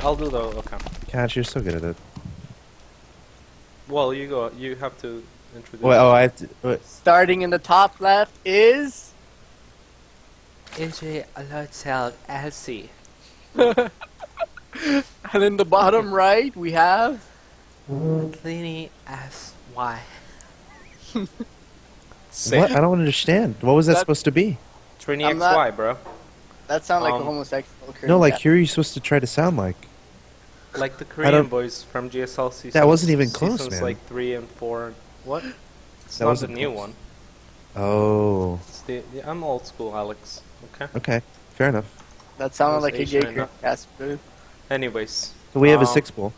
I'll do the okay. KotH, you're so good at it. Well, you go. You have to introduce. Well, I have to. Wait. Starting in the top left is EGLZGamerRC. and in the bottom right we have TriniXY. What? I don't understand. What was that supposed to be? TriniXY, bro. that sounds like a homosexual. No, like who are you supposed to try to sound like? Like the Korean boys from GSL season. That wasn't even close, seasons man. like 3 and 4. What? It's That not the wasn't new close. one. Oh. It's yeah, I'm old school, Alex. Okay. Okay. Fair enough. That sounded like a Asian gay enough. cast food. Anyways. So we have a 6-ball.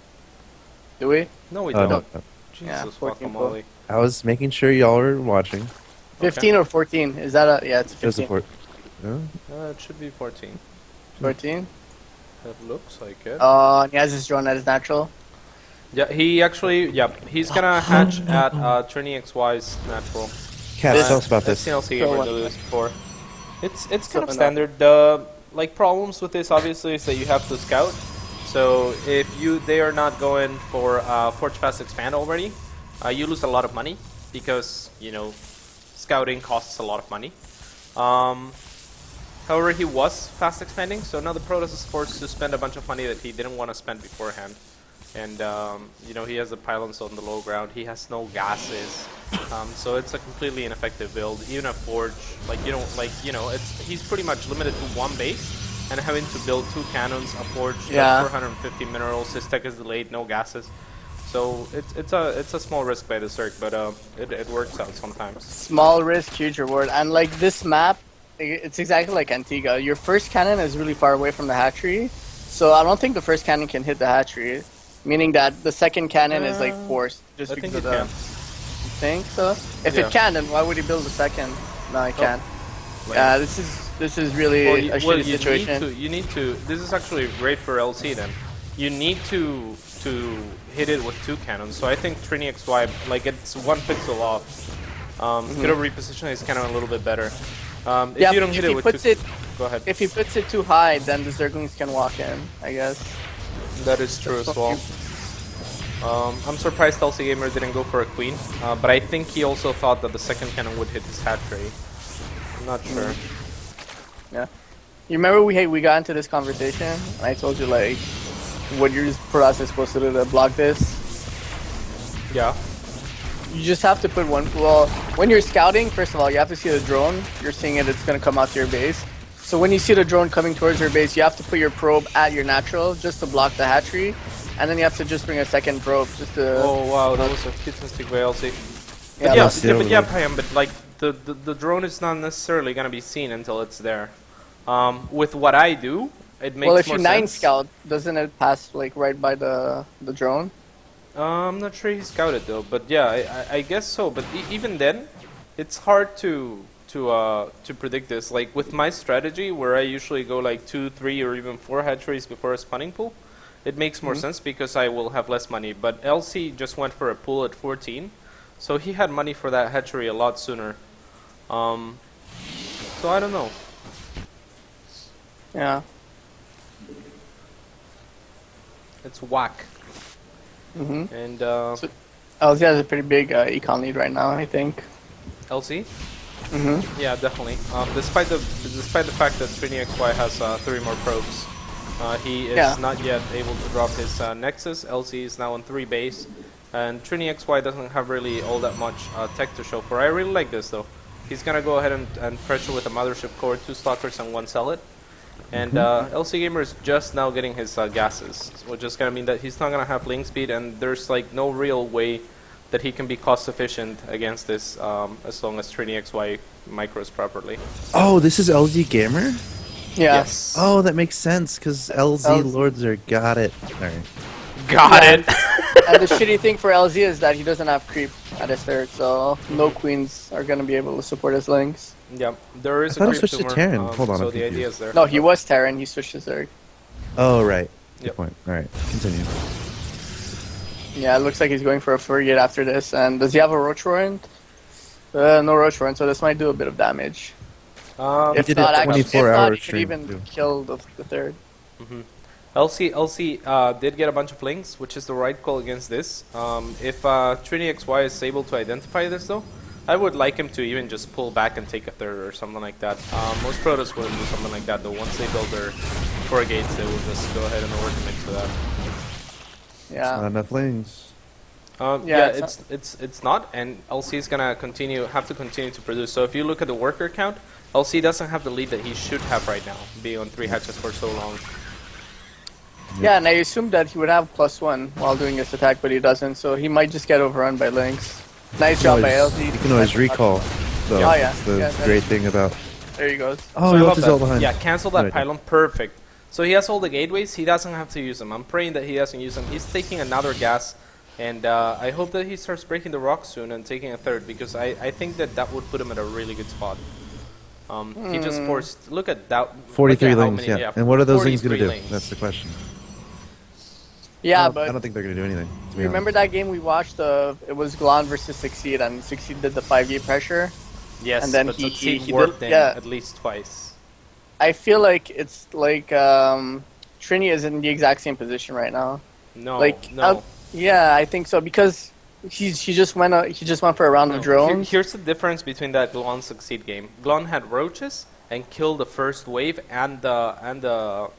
Do we? No, we Oh, don't. no, no. Yeah, Jesus, 14 guacamole. I was making sure y'all were watching. 15 or 14? Is that a yeah? It's a It was a 15. No? It should be 14. 14. It looks like it. He has his drone at his natural. Yeah, he actually, he's gonna hatch at TriniXY's natural. KotH, tell us about I've this. seen LC Gamer do this before. It's kind of So, standard. The like problems with this obviously is that you have to scout. So if they are not going for Forge Fast Expand already, you lose a lot of money because scouting costs a lot of money. However, he was fast expanding, so now the Protoss is forced to spend a bunch of money that he didn't want to spend beforehand. And he has the pylons on the low ground. He has no gases, so it's a completely ineffective build. Even a forge, he's pretty much limited to one base and having to build 2 cannons, a forge, 450 minerals. His tech is delayed, no gases. So it's a small risk by the Zerg, but it works out sometimes. Small risk, huge reward. And like this map, it's exactly like Antigua. Your first cannon is really far away from the hatchery, so I don't think the first cannon can hit the hatchery. Meaning that the second cannon is like forced just because of the. You think so? If it can, then why would he build a second? No, he can't. Yeah, this is really a shitty situation. You need to. This is actually great for LC then. You need to hit it with 2 cannons. So I think TriniXY, like, it's 1 pixel off. Could have repositioned his cannon a little bit better. If you don't hit it with 2, go ahead. If he puts it too high, then the Zerglings can walk in, I guess. That is true as well. I'm surprised LC Gamer didn't go for a queen, but I think he also thought that the second cannon would hit his hatchery. I'm not sure. Yeah. You remember we got into this conversation, and I told you like, what your Protoss is supposed to do to block this? Yeah. You just have to put one. Well, when you're scouting, first of all, you have to see the drone. You're seeing it; it's gonna come out to your base. So when you see the drone coming towards your base, you have to put your probe at your natural just to block the hatchery, and then you have to just bring a second probe just to. Oh wow, that was a futuristic by LC. Yeah, Payam, but like the drone is not necessarily gonna be seen until it's there. With what I do, it makes more sense. Well, if you 9 scout, doesn't it pass like right by the drone? I'm not sure he scouted though, but yeah, I guess so. But even then, it's hard to predict this. Like with my strategy, where I usually go like 2, 3, or even 4 hatcheries before a spawning pool, it makes more sense because I will have less money. But LC just went for a pool at 14, so he had money for that hatchery a lot sooner. So I don't know. Yeah. It's whack. And So LZ has a pretty big econ lead right now, I think. LC? Yeah, definitely. Despite the fact that TriniXY has 3 more probes, he is not yet able to drop his Nexus. LC is now on 3 base, and TriniXY doesn't have really all that much tech to show for. I really like this though. He's gonna go ahead and pressure with a mothership core, 2 stalkers and 1 zealot. And LC Gamer is just now getting his gases, which is gonna mean that he's not gonna have link speed, and there's like no real way that he can be cost efficient against this as long as TriniXY micros properly. Oh, this is LZ Gamer? Yeah. Yes. Oh, that makes sense, because LZ Lords are got it. Alright. Got it! And the shitty thing for LZ is that he doesn't have creep at his third, so no queens are going to be able to support his links. Yeah, there is I thought a I switched to Terran. Hold on, so I'm the confused. idea is there. No, he was Terran, he switched to Zerg. Oh, right. Good Yep. point. Alright, continue. Yeah, it looks like he's going for a frigate after this. And does he have a Roach Warrant? No Roach Warrant, so this might do a bit of damage. He did it 24 if not, hour he could stream, even too. kill the third. LC did get a bunch of links, which is the right call against this. If TriniXY is able to identify this though, I would like him to even just pull back and take a third or something like that. Most Protoss wouldn't do something like that though. Once they build their 4 gates, they will just go ahead and overcommit to that. Yeah. Not enough lanes. Yeah, it's not, and LC is gonna have to continue to produce. So if you look at the worker count, LC doesn't have the lead that he should have right now, being on 3 hatches for so long. Yeah, and I assumed that he would have +1 while doing his attack, but he doesn't, so he might just get overrun by links. Nice job by LC. You can always recall. So oh, yeah. that's the great thing about... There he goes. Oh, so he left his ult behind. Yeah, cancel that pylon. Perfect. So he has all the gateways. He doesn't have to use them. I'm praying that he doesn't use them. He's taking another gas, and I hope that he starts breaking the rock soon and taking a third, because I think that would put him at a really good spot. He just forced... Look at that. 43 lanes, yeah. And what are those things going to do? Lanes. That's the question. Yeah, but I don't think they're going to do anything. Remember that game we watched? It was Glon versus Succeed, and Succeed did the 5-gate pressure. Yes, and then but he warped did, in at least twice. I feel like it's like Trini is in the exact same position right now. No, like, no. Yeah, I think so, because he just went for a round of drones. Here's the difference between that Glon Succeed game. Glon had roaches and killed the first wave and the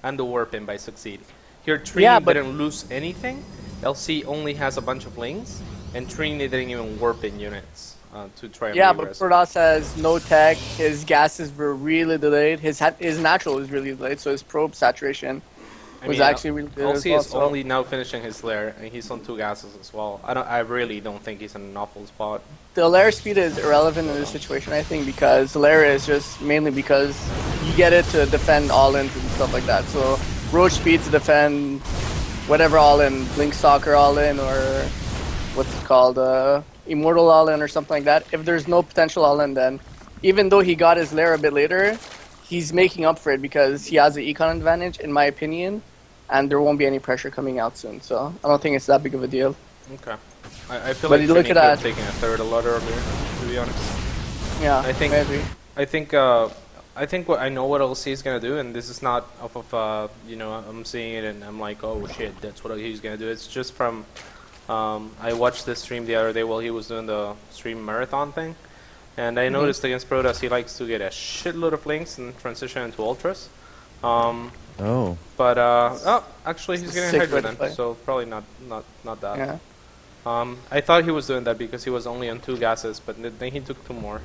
warp in by Succeed. Here Trini didn't lose anything. LC only has a bunch of lings, and Trini didn't even warp in units to try and but Protoss has no tech, his gases were really delayed, his natural was really delayed, so his probe saturation was actually really good. LC is only now finishing his lair, and he's on 2 gases as well. I really don't think he's in an awful spot. The lair speed is irrelevant in this situation, I think, because the lair is just mainly because you get it to defend all-ins and stuff like that. So roach speed to defend whatever all-in, Blink Stalker all-in, or what's it called, Immortal all-in or something like that. If there's no potential all-in, then even though he got his lair a bit later, he's making up for it because he has the econ advantage, in my opinion, and there won't be any pressure coming out soon. So I don't think it's that big of a deal. Okay. I feel like Trini could have taken a third a lot earlier, to be honest. Yeah, I think what I know what LC is gonna do, and this is not off of I'm seeing it and I'm like, oh shit, that's what he's gonna do. It's just from I watched this stream the other day while he was doing the stream marathon thing, and I noticed against Protoss he likes to get a shitload of links and transition into ultras. But actually he's getting Hydra then, so probably not that. Yeah. I thought he was doing that because he was only on 2 gases, but then he took 2 more.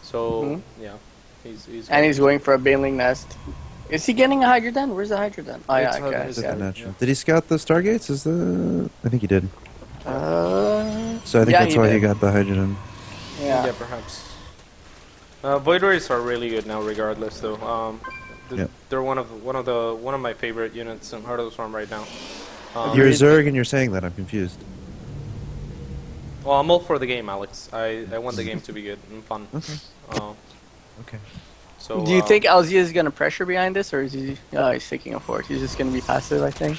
So yeah, he's going for a Baneling nest. Is he getting a Hydra den? Where's the Hydra den? Oh yeah, okay. Did he scout the Stargates? I think he did. So I think that's why he got the Hydra den. Yeah, perhaps. Void Rays are really good now, regardless though. They're one of my favorite units in Heart of the Storm right now. You're Zerg and you're saying that. I'm confused. Well, I'm all for the game, Alex. I want the game to be good and fun. Okay. Okay. So, do you think LZ is going to pressure behind this, or is he? He's taking a fort. He's just going to be passive, I think.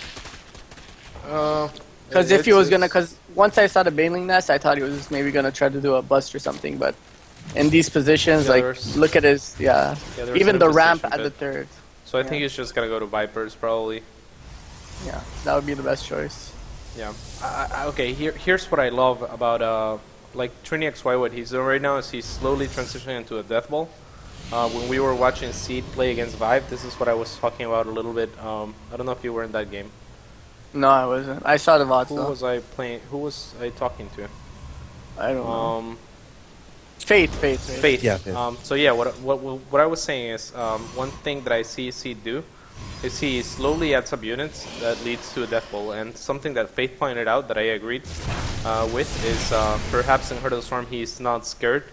Because if he was gonna, because once I saw the Baneling nest, I thought he was maybe gonna try to do a bust or something. But in these positions, look at his, even the ramp at the third. So I think he's just gonna go to Vipers probably. Yeah, that would be the best choice. Yeah. Okay. Here's what I love about like TriniXY. What he's doing right now is he's slowly transitioning into a death ball. When we were watching Seed play against Vive, this is what I was talking about a little bit. I don't know if you were in that game. No, I wasn't. I saw the VODs. Who was I playing? Who was I talking to? I don't know. Faith. Yeah. So yeah, what I was saying is one thing that I see Seed do is he slowly adds up units that leads to a death bowl, and something that Faith pointed out that I agreed with is perhaps in Heart of the Storm he's not scared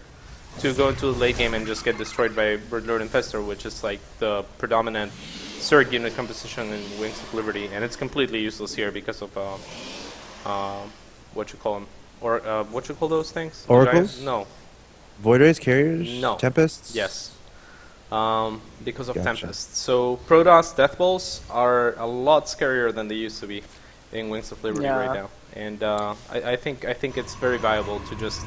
to go into the late game and just get destroyed by Birdlord Infestor, which is like the predominant Zerg unit composition in Wings of Liberty, and it's completely useless here because of what you call them, or what you call those things? Oracles? No. Void Rays, Carriers? No. Tempests? Yes. Because of Tempests. So Protoss Death Bowls are a lot scarier than they used to be in Wings of Liberty right now, and I think it's very viable to just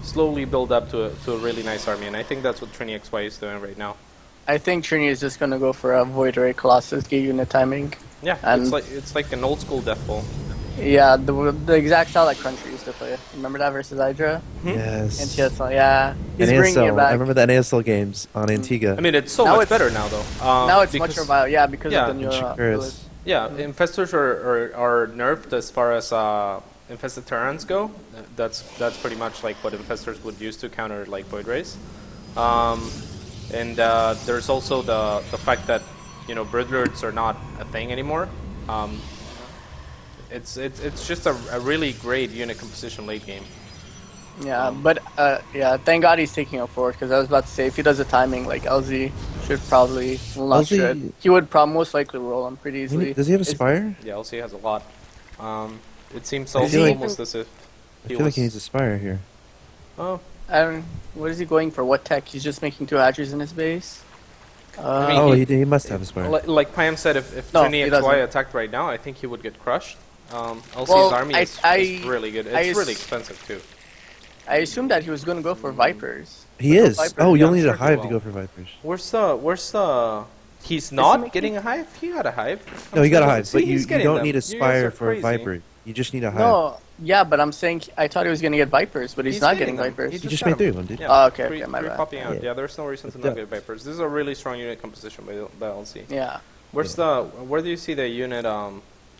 slowly build up to a really nice army, and I think that's what TriniXY is doing right now. I think Trini is just gonna go for a Void Ray Colossus, get unit timing. Yeah, and it's like an old school Death Ball. Yeah, the exact style that Crunchy used to play. Remember that versus Hydra? Yes. And TSL, yeah. He's NASL. bringing it back. I remember the NASL games on Antigua. I mean, it's so much better now, though. Now it's much more viable, yeah, because of the new ability. Yeah, infestors are nerfed as far as infested Terrans go. That's pretty much like what infestors would use to counter like Void Rays. And there's also the fact that Broodlords are not a thing anymore. It's just a really great unit composition late game. Yeah, but yeah, thank God he's taking it forward, because I was about to say if he does the timing, like LZ should probably he would most likely roll him pretty easily. Does he have a Spire? Yeah, LZ has a lot. It seems almost as if I feel like he needs a Spire here. Oh, what is he going for? What tech? He's just making 2 hatcheries in his base. I mean, he must have a Spire. Like Pam said, if TriniXY attacked right now, I think he would get crushed. LC's army is really good. It's really expensive too. I assumed that he was going to go for Vipers. He is. Oh, you only need a Hive to go for Vipers. Where's the? He's not getting a Hive. He got a Hive. No, he got a Hive, but you don't need a Spire for a Viper. You just need a Hive. No, yeah, but I'm saying I thought he was going to get Vipers, but he's not getting Vipers. He just made 3 of them, dude. Oh, okay, my bad. Popping out. Yeah, there's no reason to not get Vipers. This is a really strong unit composition by LC. Yeah. Where do you see the unit?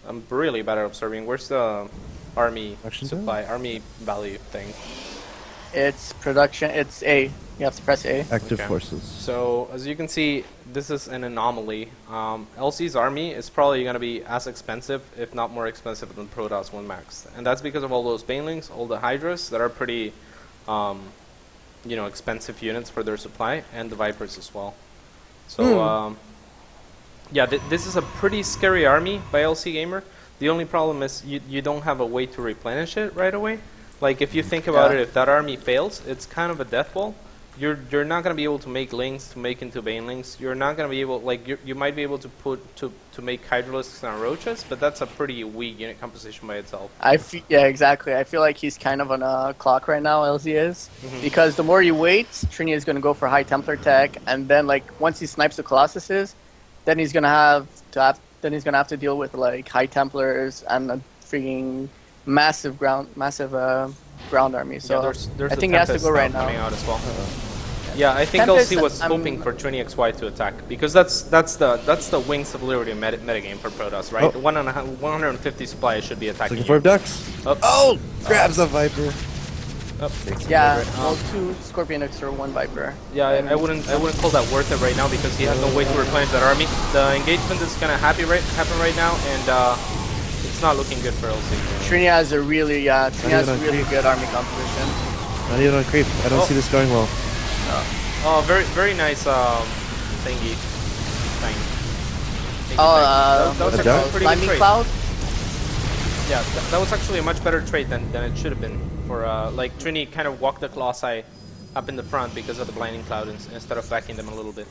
I'm really bad at observing. Where's the army supply, army value thing? It's production. It's A. You have to press A. Active forces. So as you can see, this is an anomaly. LC's army is probably going to be as expensive, if not more expensive, than Protoss 1 Max, and that's because of all those Banelings, all the Hydras that are pretty, expensive units for their supply, and the Vipers as well. So yeah, this is a pretty scary army by LC Gamer. The only problem is you don't have a way to replenish it right away. Like if you think about it, if that army fails, it's kind of a death ball. You're not going to be able to make Lings to make into Banelings. You're not going to be able, like you might be able to put to make Hydralisks and Roaches, but that's a pretty weak unit composition by itself. Yeah, exactly. I feel like he's kind of on a clock right now, LZ is, because the more you wait, Trini is going to go for High Templar tech, and then like once he snipes the Colossuses, then he's gonna have to deal with like High Templars and a freaking massive ground army. So yeah, there's I think he has to go right now. Out as well. Yeah, I think LC was hoping for TriniXY to attack, because that's the Wings of Liberty metagame for Protoss, right? The 150 supply should be attacking. Looking for ducks. Oh, grabs a Viper. Yeah, well, 2 Scorpion X or 1 Viper. Yeah, I wouldn't call that worth it right now, because he has no way to replenish that army. The engagement is gonna happen right now, and it's not looking good for LC. Trini has a really good army composition. Not even on creep. I don't see this going well. Oh, very nice thingy. That was a pretty good trade. Cloud? Yeah, that was actually a much better trade than it should have been. For like Trini kind of walked the Colossi up in the front because of the blinding cloud instead of backing them a little bit.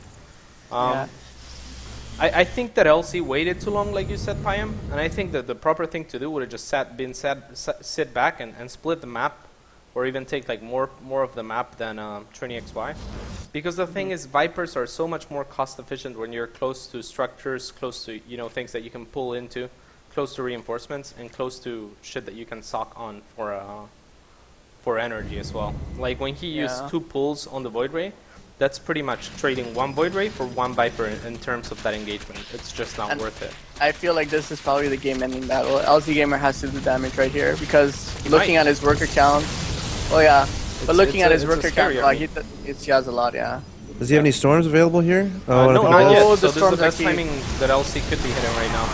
I think that LC waited too long, like you said, Payam, and I think that the proper thing to do would have just sit back and split the map, or even take like more of the map than TriniXY, because the thing is, Vipers are so much more cost efficient when you're close to structures, close to things that you can pull into, close to reinforcements, and close to shit that you can sock on for energy as well. Like when he used 2 pulls on the Void Ray, that's pretty much trading 1 Void Ray for 1 Viper in terms of that engagement. It's just not worth it. I feel like this is probably the game-ending battle. LZ Gamer has to do damage right here, because looking at his worker count, looking at his worker count, he has a lot, yeah. Does he have any storms available here? No, not yet. So this is the best timing that LC could be hitting right now.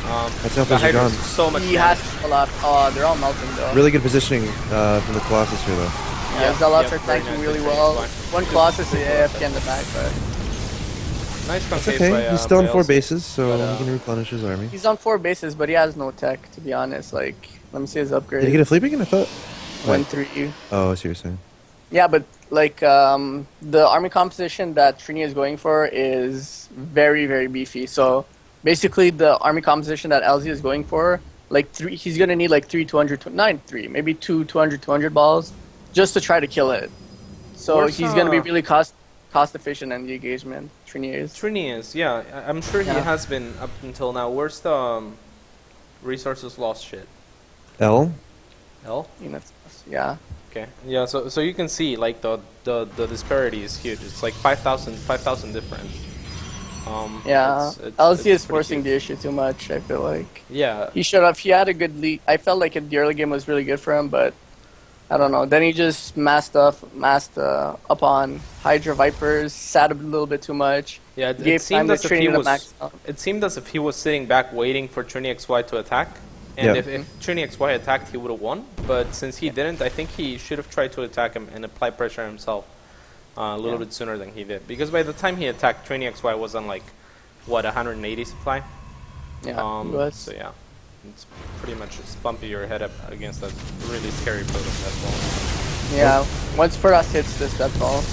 The Hydra's so much. He has a lot. Oh, they're all melting though. Really good positioning from the Colossus here, though. Yeah, Zealots are tanking really well. 1 Colossus is AFK in the back, but nice. That's okay. He's still on 4 bases, so he can replenish his army. He's on 4 bases, but he has no tech, to be honest. Like, let me see his upgrade. Did he get a flea beacon? I thought. 1-3. Oh, I see what you're saying. Yeah, but like the army composition that Trini is going for is very, very beefy. So basically, the army composition that LZ is going for, like he's gonna need like 3 maybe 2 200 balls just to try to kill it. So he's gonna be really cost efficient in the engagement. Trini is. Trini is, yeah. I'm sure he has been up until now. Where's the resources lost shit? L? L? Units. Yeah. Okay. Yeah. So you can see like the disparity is huge. It's like 5,000 difference. Yeah. LC is forcing the issue too much. I feel like. Yeah. He should have. He had a good lead. I felt like in the early game was really good for him, but I don't know. Then he just masked up on Hydra Vipers, sat a little bit too much. Yeah, it seemed as if he was sitting back waiting for TriniXY to attack. And if TriniXY attacked, he would have won. But since he didn't, I think he should have tried to attack him and apply pressure himself a little bit sooner than he did. Because by the time he attacked, TriniXY was on like, what, 180 supply? Yeah, so yeah. It's pretty much just bumping your head up against that really scary Protoss death ball. Yeah, once Protoss hits this death ball,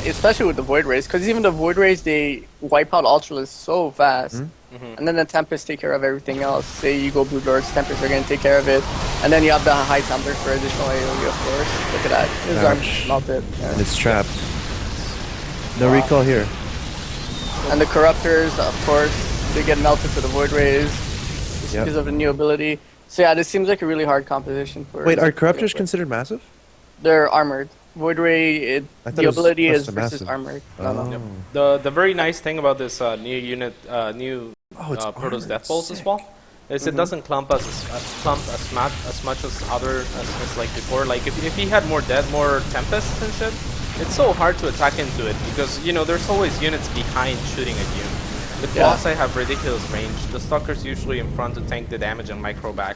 especially with the Void Rays, because even the Void Rays, they wipe out Ultralisk so fast. And then the Tempest take care of everything else. Say you go Blue Lords, Tempest are going to take care of it. And then you have the high Temper for additional AoE, of course. Look at that. His arm's melted. Yeah. And it's trapped. No recall here. And the Corruptors, of course, they get melted for the Void Rays. Because of the new ability. So yeah, this seems like a really hard composition for... Wait, are Corruptors considered massive? They're armored. Void Ray, the ability is versus armored. The very nice thing about this new unit, Protoss Death Balls as well, is it doesn't clump as much as as like before. Like if he had more Tempests and shit, it's so hard to attack into it because there's always units behind shooting at you. The Colossi have ridiculous range. The Stalker's usually in front to tank the damage and micro back.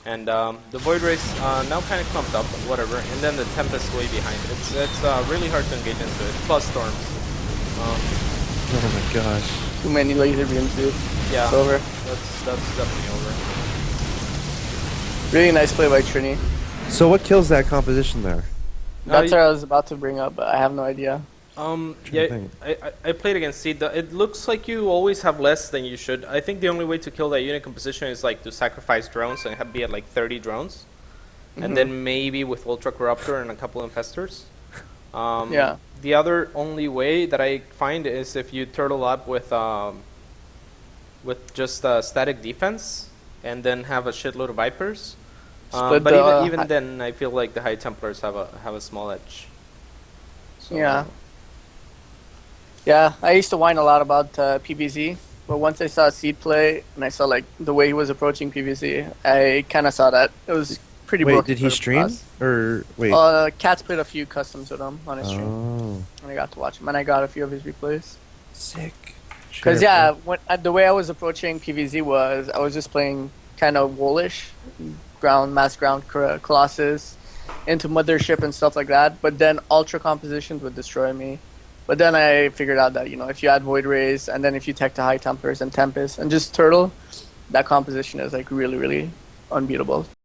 And the Void Rays now kind of clumped up, but whatever. And then the Tempest way behind. It's really hard to engage into it. Plus Storms. Oh my gosh. Too many laser beams, dude. Yeah. It's over. That's definitely over. Really nice play by Trini. So what kills that composition there? That's what I was about to bring up, but I have no idea. I played against Seed. It looks like you always have less than you should. I think the only way to kill that unit composition is like to sacrifice drones and be at like 30 drones. And then maybe with Ultra Corruptor and a couple Infestors. The other only way that I find is if you turtle up with just static defense and then have a shitload of Vipers. But even then, I feel like the High Templars have a small edge. So, yeah, I used to whine a lot about PVZ, but once I saw Seed play and I saw like the way he was approaching PVZ, I kind of saw that it was pretty broken. Wait, did he stream or wait? Katz played a few customs with him on his stream, and I got to watch him, and I got a few of his replays. Sick. Because the way I was approaching PVZ was I was just playing kind of wallish, mass ground Colossus into Mothership and stuff like that, but then Ultra compositions would destroy me. But then I figured out that, if you add Void Rays, and then if you tech to High Templars and Tempest, and just Turtle, that composition is like really, really unbeatable.